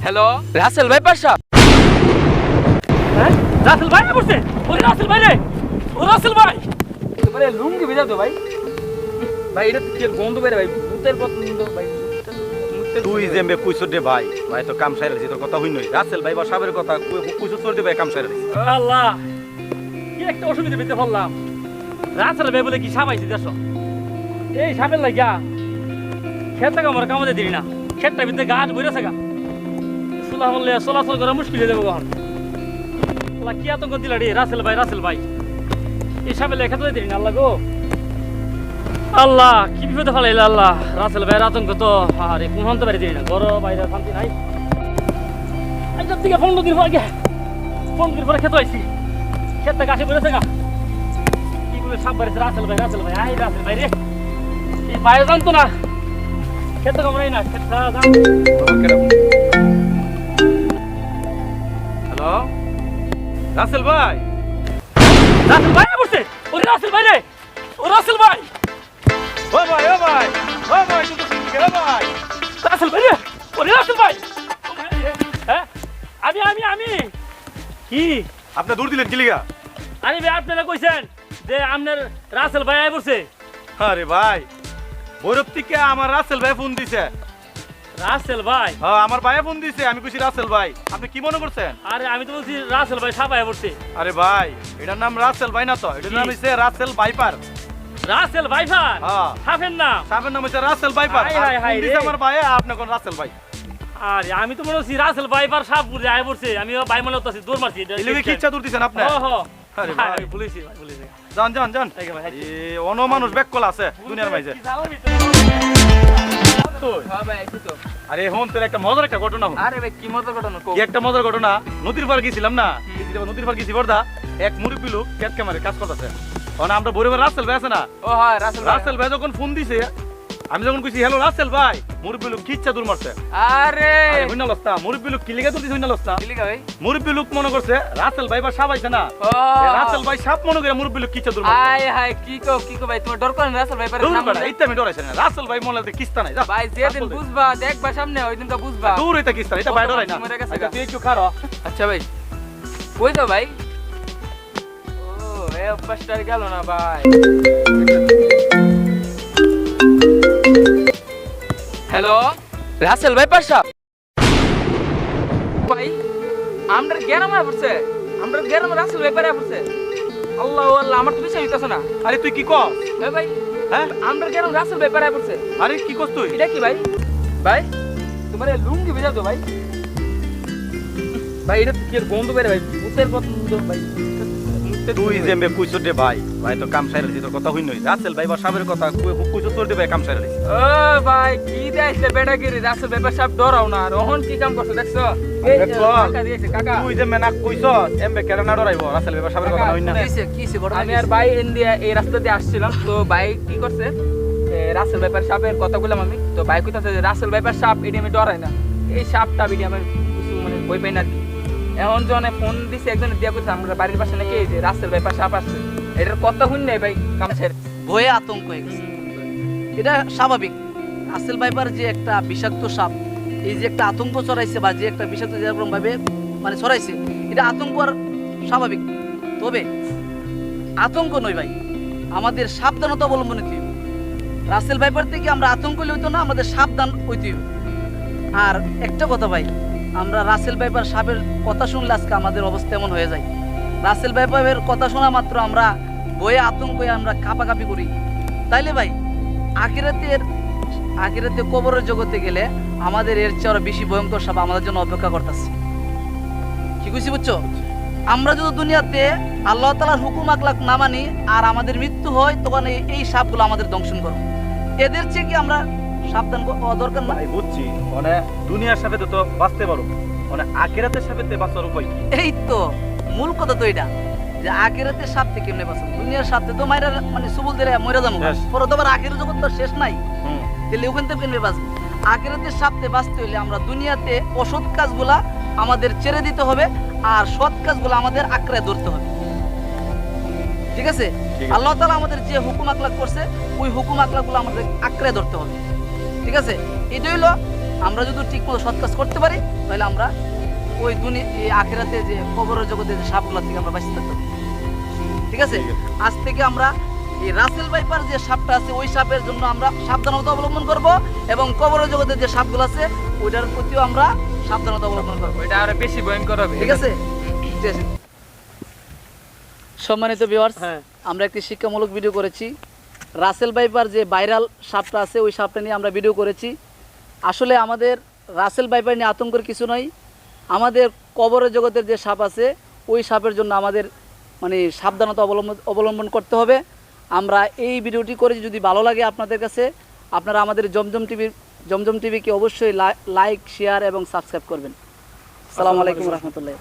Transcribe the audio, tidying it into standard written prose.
Hello Rasel ভাই পাশা। হ্যাঁ রাসেল ভাই বসে। ওরে রাসেল ভাই রে, ও রাসেল ভাই তোমার লুঙ্গি ভিজা তো ভাই। ভাই এটা কি গন্ধ বের ভাই, ভূতের পছন্দ ভাই। তুই জেমবে কুইছো দে ভাই, ভাই তো কাম সাইরা দিছি, তোর কথা হই নই। রাসেল ভাই বা সাবের কথা কুইছো তোর দে ভাই, কাম সাইরা দিছি। আল্লাহ কি একটা অসুবিধা পেতে বললাম। রাসেল ভাই বলে কি সাবাইছি দেশ, এই সাপের লাগিয়া খেতে আমার কামাতে দিই না। খেতটা ভিতরে গাছ বইরেছে গা, চুলা বললে চলাচল করা মুশকিল হয়ে যাবো কখন। আল্লাহ কি আতঙ্ক দিলা রে রাসেল ভাই, রাসেল ভাই এই সাপের লেখা তো দিই না। আল্লাহ গো আল্লাহ কি বিপদে ফেলাইল আল্লাহ। রাসেল ভাইয়ের আতঙ্ক তো আরে কোন হতে পারি দিই না, ঘর বাইরে শান্তি নাই। আজকের থেকে 15 দিন পর গে 15 দিন পরে খেতে আইছি, খেতটা গাছে বইরেছে গা। কি করে সাপ বাড়িছে রাসেল ভাই, রাসেল ভাই আই রাসেল ভাই রে, এই বাইরে জানতো না খেতে কামড়াই না খেতটা জান। হ্যালো রাসেল ভাই। রাসেল ভাই বসে। ওরে রাসেল ভাই রে, ও রাসেল ভাই। ও ভাই ও ভাই ও ভাই, তুই তো শুনবি কে ভাই? রাসেল ভাই রে, ওরে রাসেল ভাই। হ্যাঁ আমি কি আপনি দূর দিলেন কি লিগা? আরে ভাই আপনারা কইছেন যে আপনার রাসেল ভাই আই বসে। আরে ভাই ভৈরব থেকে আমার রাসেল ভাই ফোন দিছে। রাসেল ভাই? হ্যাঁ আমার ভাই ফোন দিছে, আমি কইছি রাসেল ভাই। আপনি কি মনে করছেন? আরে আমি তো বলছি রাসেল ভাই সাপ আই বসে। আরে ভাই এটার নাম রাসেল ভাই না তো, এটার নাম হইছে রাসেল ভাইপার। Russell viper? হ্যাঁ সাপের নাম? সাবের নাম হইছে Russell viper. High high high রে, আমার ভাই, আপনি কোন রাসেল ভাই? আরে আমি তো মনে হচ্ছি রাসেল ভাইপার সাপ বুঝে আই বসে। আমি ভাই মনে হচ্ছে দৌড় মারছি। ইলুকে কি ইচ্ছা দূর দিছেন আপনি? ও হো আরে ভাই ভাই বলেছি ভাই বলেছি। জান জান জান, এই ভাই এই অন্য মানুষ বেককল আছে দুনিয়ার মাঝে। হ্যাঁ ভাই আইছি তো। আরে হন তোর একটা মজার একটা ঘটনা হল। আরে ভাই কি মজার ঘটনা কও। কি একটা মজার ঘটনা, নদীর পার গেছিলাম না, নদীর পার গেছি বর্দা, এক মুরব্বি লোক খেত কামারে কাজ করতেছে। তখন আমরা বরিবার রাসেল ভাই আছে না, ও হ্যাঁ রাসেল ভাই। রাসেল ভাই যখন ফোন দিছে, আমি যখন কইছি হ্যালো রাসেল ভাই, মুরব্বি লোক কিচ্ছা দূর মারছে। আরে আরে হইনা লস্তা, মুরব্বি লোক কি লিগা দূর দিছে হইনা লস্তা। কি লিখা ভাই? মুরব্বি লোক মনে করছে রাসেল ভাই বা সাপ আইছে না, ও রাসেল ভাই সাপ মনে করে মুরব্বি লোক কিচ্ছা দূর মারছে। হাই হাই কি কও ভাই, তোমার ডর করে না রাসেল ভাই পারে দূর নাম বেটা, বলে? এইটা আমি ডরাইছে না, রাসেল ভাই মনে লাগে কিস্তা নাই। যা ভাই যেদিন বুঝবা দেখবা সামনে ওই দিন তো বুঝবা। দূর হইতা কিস্তা, এটা ভাই ডরাই না। মরে গেছে আচ্ছা গা। তুই একটু খারো। আচ্ছা ভাই কই যাও ভাই? ও এ অভ্যাসটা গেল না ভাই। হ্যালো রাসেল ভাই পাশা। ভাই আমরা গ্রামে পড়ছে, আমরা গ্রামে রাসেল ভাই পারে পড়ছে। আল্লাহ আল্লাহ আমার তো বিশ্বাস হইতাছে না। আরে তুই কি কস? এ ভাই হ্যাঁ আমরা গ্রামে রাসেল ভাই পারে পড়ছে। আরে কি কস তুই? এটা কি ভাই? ভাই তোমার লুঙ্গি ভিজা তো ভাই। ভাই এটা কি গন্ধ বের ভাই, ভূতের পছন্দ ভাই। তুই জেমবে কুইছো দে ভাই, ভাই তো কাম সাইরা দিছি, তোর কথা হই নই। রাসেল ভাই বা সাবের কথা কুইছো তোর দে ভাই, কাম সাইরা দিছি। ও ভাই কি দেইছে বেটাগিরি, রাসেল ব্যাপার সব ডরাও না। রহন কি কাম করছ দেখছো? এই যে কাকা দিয়েছে কাকা। তুই যে মেনা কইছো এমবে কেন না ডরাইবো? রাসেল ভাই বা সাবের কথা হই না। কিছে ঘটনা? আমি আর ভাই ইন্ডিয়া এই রাস্তা দিয়ে আসছিলাম, তো ভাই কি করছে রাসেল ব্যাপার সাপের কথা বললাম আমি, তো ভাই কইতাছে যে রাসেল ব্যাপার সাপ এটি আমি ডরাই না, এই সাপটা বিডি আমার কিছু মানে ভয় পাই না আর কি। এখন জনে ফোন দিছে একজনে দিয়া কইছে আমরা বাড়ির পাশে নাকি এই যে রাসেল ব্যাপার সাপ আসছে, এটার কথা শুন নাই ভাই কামছের ভয়ে আতঙ্ক হয়ে গেছে। এটা স্বাভাবিক। রাসেল ভাইপার যে একটা বিষাক্ত সাপ, এই যে একটা আতঙ্ক ছড়াইছে বা যে একটা বিষাক্ত যেরকম ভাবে মানে ছড়াইছে, এটা আতঙ্ক আর স্বাভাবিক। তবে আতঙ্ক নয় ভাই, আমাদের সাবধানতা অবলম্বন হইতে হবে। রাসেল ভাইপার থেকে আমরা আতঙ্ক হইতো না, আমাদের সাবধান হইতে হবে। আর একটা কথা ভাই, আমরা রাসেল ভাইপার সাপের কথা শুনলে আজকে আমাদের অবস্থা এমন হয়ে যায়। রাসেল ভাইপারের কথা শোনা মাত্র আমরা ভয়ে আতঙ্ক হয়ে আমরা কাঁপাকাঁপি করি। তাইলে ভাই আখিরাতে কবরের জগতে গেলে আমাদের এর চেয়ে আরো বেশি ভয়ঙ্কর সাপ আমাদের জন্য অপেক্ষা করতেছে। কি কইছি বুঝছো? আমরা যদি দুনিয়াতে আল্লাহ তাআলার হুকুম আকলাক না মানি আর আমাদের মৃত্যু হয়, তখন এই সাপগুলো আমাদের দংশন করে। এদের চেয়ে কি আমরা সাবধান হওয়া দরকার না? ভাই বুঝছি, মানে দুনিয়ার সাথে তো বাঁচতে পারো, মানে আখিরাতের সাথে বাঁচার উপায় কি? এই তো মূল কথা তো এটা, যে আখিরাতের সাপ থেকে কেমনে বাঁচব। দুনিয়ার সাথে তো মাইরা মানে সুবুল দিলে মরে যাবো, পরে তো আবার আখিরাত জগৎ তো শেষ নাই, তাহলে ওখান থেকে কেমনে বাঁচবো? আখিরাতের সাথে বাঁচতে হলে আমরা দুনিয়াতে অসৎ কাজগুলা আমাদের ছেড়ে দিতে হবে, আর সৎ কাজগুলো আমাদের আঁকড়ে ধরতে হবে। ঠিক আছে? আল্লাহ তাআলা আমাদের যে হুকুম আকলাক করছে, ওই হুকুম আকলাকগুলো আমাদের আঁকড়ে ধরতে হবে। ঠিক আছে? এটা হইলো আমরা যদি ঠিকমতো সৎ কাজ করতে পারি তাহলে আমরা ওই এই আখিরাতে যে কবরের জগতে যে সাপগুলো থেকে আমরা বাঁচতে থাকতে পারি। ঠিক আছে, আজ থেকে আমরা এই রাসেল ভাইপার যে সাপটা আছে ওই সাপের জন্য আমরা সাবধানতা অবলম্বন করব এবং কবরের জগতে যে সাপগুলো আছে ওইটার প্রতিও আমরা সাবধানতা অবলম্বন করবো। এটা আরো বেশি ভয়ঙ্কর হবে। ঠিক আছে, ঠিক আছে। সম্মানিত ভিউয়ার্স, হ্যাঁ। আমরা একটি শিক্ষামূলক ভিডিও করেছি। রাসেল ভাইপার যে ভাইরাল সাপটা আছে ওই সাপটা নিয়ে আমরা ভিডিও করেছি। আসলে আমাদের রাসেল ভাইপার নিয়ে আতঙ্কের কিছু নয়, আমাদের কবরের জগতের যে সাপ আছে ওই সাপের জন্য আমাদের মানে সাবধানতা অবলম্বন করতে হবে। আমরা এই ভিডিওটি করেছি, যদি ভালো লাগে আপনাদের কাছে আপনারা আমাদের জমজম টিভিকে অবশ্যই লাইক, শেয়ার এবং সাবস্ক্রাইব করবেন। আসসালামু আলাইকুম রহমতুল্লাহ।